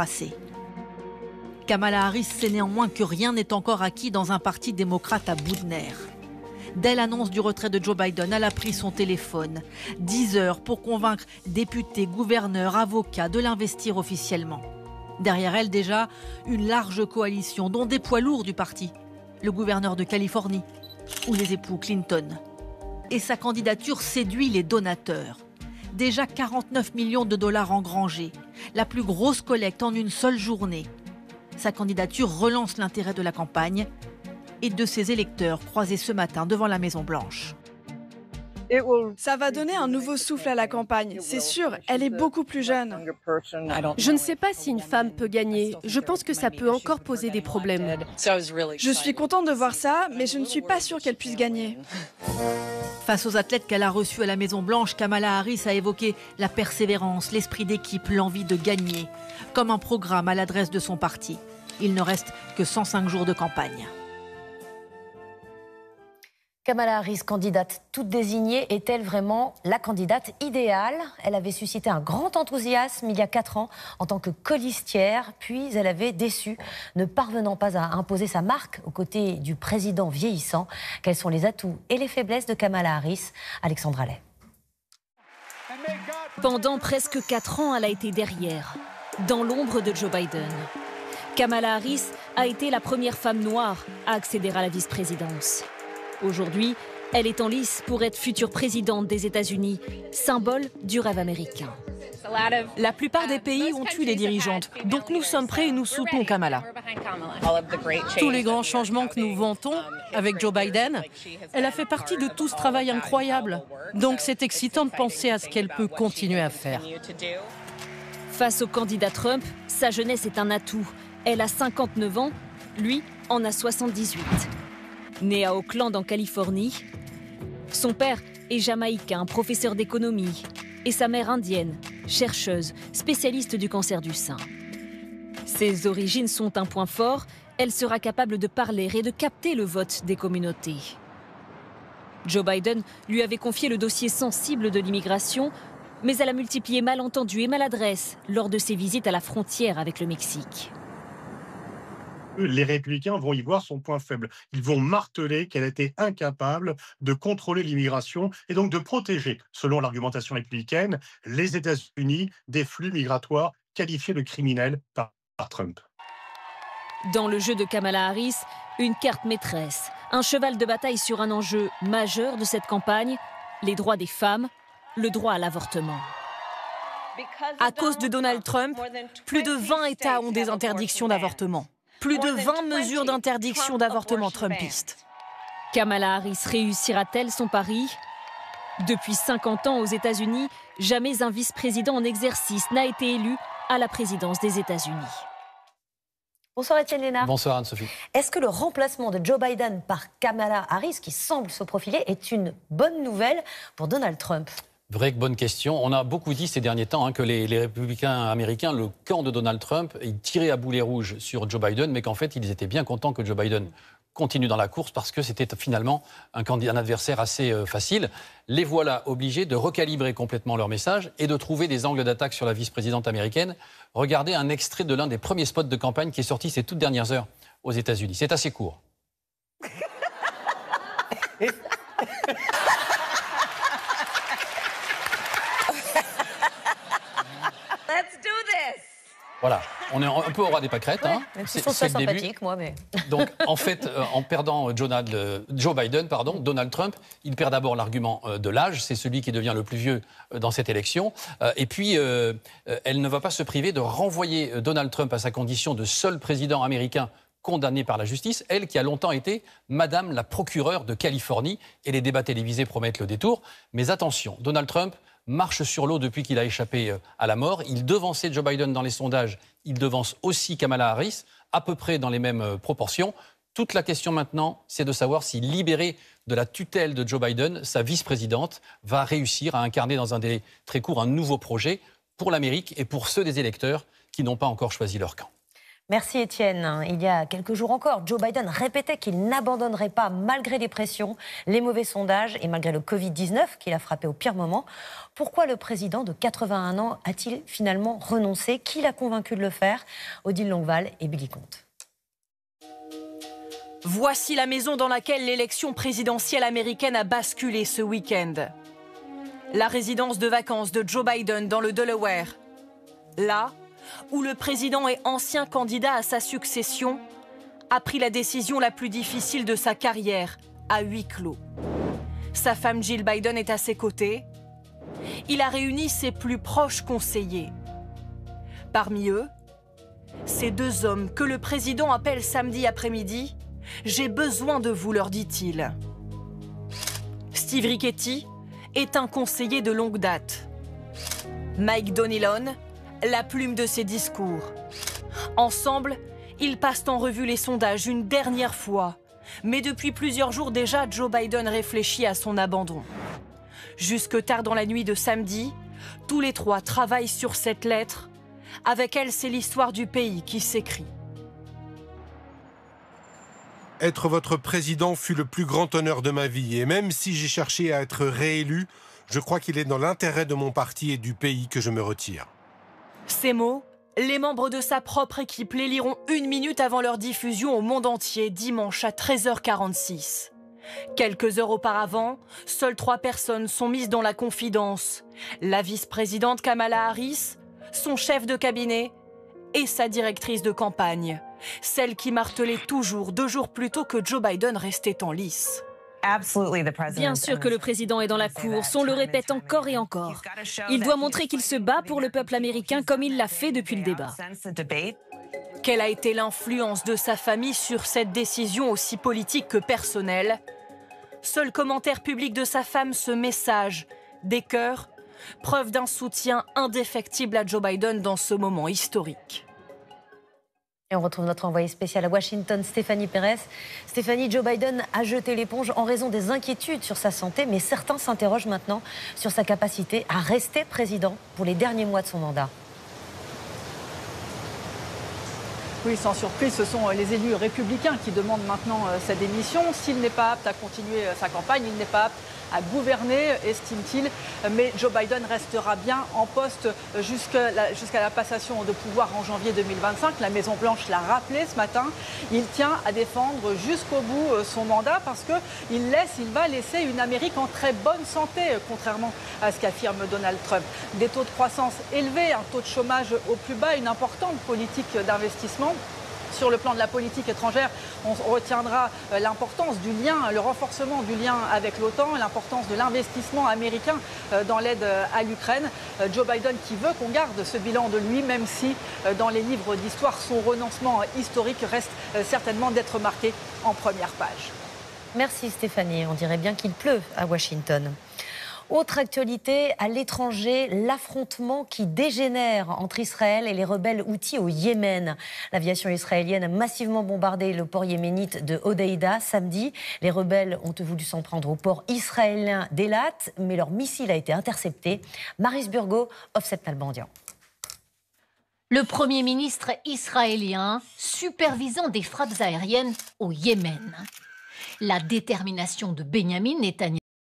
tracé. Kamala Harris sait néanmoins que rien n'est encore acquis dans un parti démocrate à bout de nerfs. Dès l'annonce du retrait de Joe Biden, elle a pris son téléphone. 10 heures pour convaincre députés, gouverneurs, avocats de l'investir officiellement. Derrière elle, déjà, une large coalition, dont des poids lourds du parti. Le gouverneur de Californie ou les époux Clinton. Et sa candidature séduit les donateurs. Déjà 49 millions de dollars engrangés. La plus grosse collecte en une seule journée. Sa candidature relance l'intérêt de la campagne et de ses électeurs croisés ce matin devant la Maison-Blanche. Ça va donner un nouveau souffle à la campagne, c'est sûr, elle est beaucoup plus jeune. Je ne sais pas si une femme peut gagner. Je pense que ça peut encore poser des problèmes. Je suis contente de voir ça, mais je ne suis pas sûre qu'elle puisse gagner. Face aux athlètes qu'elle a reçus à la Maison-Blanche, Kamala Harris a évoqué la persévérance, l'esprit d'équipe, l'envie de gagner, comme un programme à l'adresse de son parti. Il ne reste que 105 jours de campagne. Kamala Harris, candidate toute désignée, est-elle vraiment la candidate idéale? Elle avait suscité un grand enthousiasme il y a 4 ans en tant que colistière, puis elle avait déçu, ne parvenant pas à imposer sa marque aux côtés du président vieillissant. Quels sont les atouts et les faiblesses de Kamala Harris? Alexandra Lay. Pendant presque 4 ans, elle a été derrière, dans l'ombre de Joe Biden. Kamala Harris a été la première femme noire à accéder à la vice-présidence. Aujourd'hui, elle est en lice pour être future présidente des États-Unis, symbole du rêve américain. La plupart des pays ont eu des dirigeantes, donc nous sommes prêts et nous soutenons Kamala. Tous les grands changements que nous vantons avec Joe Biden, elle a fait partie de tout ce travail incroyable. Donc c'est excitant de penser à ce qu'elle peut continuer à faire. Face au candidat Trump, sa jeunesse est un atout. Elle a 59 ans, lui en a 78. Né à Oakland, en Californie, son père est jamaïcain, professeur d'économie, et sa mère indienne, chercheuse, spécialiste du cancer du sein. Ses origines sont un point fort, elle sera capable de parler et de capter le vote des communautés. Joe Biden lui avait confié le dossier sensible de l'immigration, mais elle a multiplié malentendus et maladresses lors de ses visites à la frontière avec le Mexique. Les républicains vont y voir son point faible. Ils vont marteler qu'elle était incapable de contrôler l'immigration et donc de protéger, selon l'argumentation républicaine, les États-Unis des flux migratoires qualifiés de criminels par Trump. Dans le jeu de Kamala Harris, une carte maîtresse, un cheval de bataille sur un enjeu majeur de cette campagne, les droits des femmes, le droit à l'avortement. À cause de Donald Trump, plus de 20 États ont des interdictions d'avortement. Plus de 20 mesures d'interdiction d'avortement trumpistes. Kamala Harris réussira-t-elle son pari? Depuis 50 ans aux États-Unis, jamais un vice-président en exercice n'a été élu à la présidence des États-Unis. Bonsoir Étienne Lénard. Bonsoir Anne-Sophie. Est-ce que le remplacement de Joe Biden par Kamala Harris, qui semble se profiler, est une bonne nouvelle pour Donald Trump? Vraie bonne question. On a beaucoup dit ces derniers temps que les républicains américains, le camp de Donald Trump, ils tiraient à boulet rouge sur Joe Biden, mais qu'en fait, ils étaient bien contents que Joe Biden continue dans la course parce que c'était finalement un adversaire assez facile. Les voilà obligés de recalibrer complètement leur message et de trouver des angles d'attaque sur la vice-présidente américaine. Regardez un extrait de l'un des premiers spots de campagne qui est sorti ces toutes dernières heures aux États-Unis. C'est assez court. Voilà, on est un peu au ras des pâquerettes. Ouais, c'est le sympathique, moi, mais... Donc, en fait, en perdant Joe Biden, Donald Trump, il perd d'abord l'argument de l'âge. C'est celui qui devient le plus vieux dans cette élection. Et puis, elle ne va pas se priver de renvoyer Donald Trump à sa condition de seul président américain condamné par la justice, elle qui a longtemps été Madame la procureure de Californie. Et les débats télévisés promettent le détour. Mais attention, Donald Trump marche sur l'eau depuis qu'il a échappé à la mort. Il devançait Joe Biden dans les sondages. Il devance aussi Kamala Harris, à peu près dans les mêmes proportions. Toute la question maintenant, c'est de savoir si, libérée de la tutelle de Joe Biden, sa vice-présidente va réussir à incarner dans un délai très court un nouveau projet pour l'Amérique et pour ceux des électeurs qui n'ont pas encore choisi leur camp. Merci Étienne. Il y a quelques jours encore, Joe Biden répétait qu'il n'abandonnerait pas malgré les pressions, les mauvais sondages et malgré le Covid-19 qui l'a frappé au pire moment. Pourquoi le président de 81 ans a-t-il finalement renoncé? Qui l'a convaincu de le faire? Odile Longval et Billy Comte. Voici la maison dans laquelle l'élection présidentielle américaine a basculé ce week-end. La résidence de vacances de Joe Biden dans le Delaware. Là où le président et ancien candidat à sa succession a pris la décision la plus difficile de sa carrière, à huis clos. Sa femme Jill Biden est à ses côtés. Il a réuni ses plus proches conseillers. Parmi eux, ces deux hommes que le président appelle samedi après-midi. « J'ai besoin de vous », leur dit-il. Steve Ricketty est un conseiller de longue date. Mike Donilon, la plume de ses discours. Ensemble, ils passent en revue les sondages une dernière fois. Mais depuis plusieurs jours déjà, Joe Biden réfléchit à son abandon. Jusque tard dans la nuit de samedi, tous les trois travaillent sur cette lettre. Avec elle, c'est l'histoire du pays qui s'écrit. Être votre président fut le plus grand honneur de ma vie. Et même si j'ai cherché à être réélu, je crois qu'il est dans l'intérêt de mon parti et du pays que je me retire. Ces mots, les membres de sa propre équipe les liront 1 minute avant leur diffusion au monde entier, dimanche à 13h46. Quelques heures auparavant, seules 3 personnes sont mises dans la confidence. La vice-présidente Kamala Harris, son chef de cabinet et sa directrice de campagne. Celle qui martelait toujours 2 jours plus tôt que Joe Biden restait en lice. Bien sûr que le président est dans la course, on le répète encore et encore. Il doit montrer qu'il se bat pour le peuple américain comme il l'a fait depuis le débat. Quelle a été l'influence de sa famille sur cette décision aussi politique que personnelle? Seul commentaire public de sa femme, ce message, des cœurs, preuve d'un soutien indéfectible à Joe Biden dans ce moment historique. Et on retrouve notre envoyée spéciale à Washington, Stéphanie Pérez. Stéphanie, Joe Biden a jeté l'éponge en raison des inquiétudes sur sa santé, mais certains s'interrogent maintenant sur sa capacité à rester président pour les derniers mois de son mandat. Oui, sans surprise, ce sont les élus républicains qui demandent maintenant sa démission. S'il n'est pas apte à continuer sa campagne, il n'est pas apte à gouverner, estime-t-il. Mais Joe Biden restera bien en poste jusqu'à la passation de pouvoir en janvier 2025. La Maison-Blanche l'a rappelé ce matin. Il tient à défendre jusqu'au bout son mandat parce qu'il va laisser une Amérique en très bonne santé, contrairement à ce qu'affirme Donald Trump. Des taux de croissance élevés, un taux de chômage au plus bas, une importante politique d'investissement. Sur le plan de la politique étrangère, on retiendra l'importance du lien, le renforcement du lien avec l'OTAN, l'importance de l'investissement américain dans l'aide à l'Ukraine. Joe Biden qui veut qu'on garde ce bilan de lui, même si dans les livres d'histoire, son renoncement historique reste certainement d'être marqué en première page. Merci Stéphanie, on dirait bien qu'il pleut à Washington. Autre actualité, à l'étranger, l'affrontement qui dégénère entre Israël et les rebelles houthis au Yémen. L'aviation israélienne a massivement bombardé le port yéménite de Hodeïda samedi. Les rebelles ont voulu s'en prendre au port israélien d'Elat, mais leur missile a été intercepté. Maryse Burgot, Offset Nalbandian. Le Premier ministre israélien supervisant des frappes aériennes au Yémen. La détermination de Benyamin Netanyahou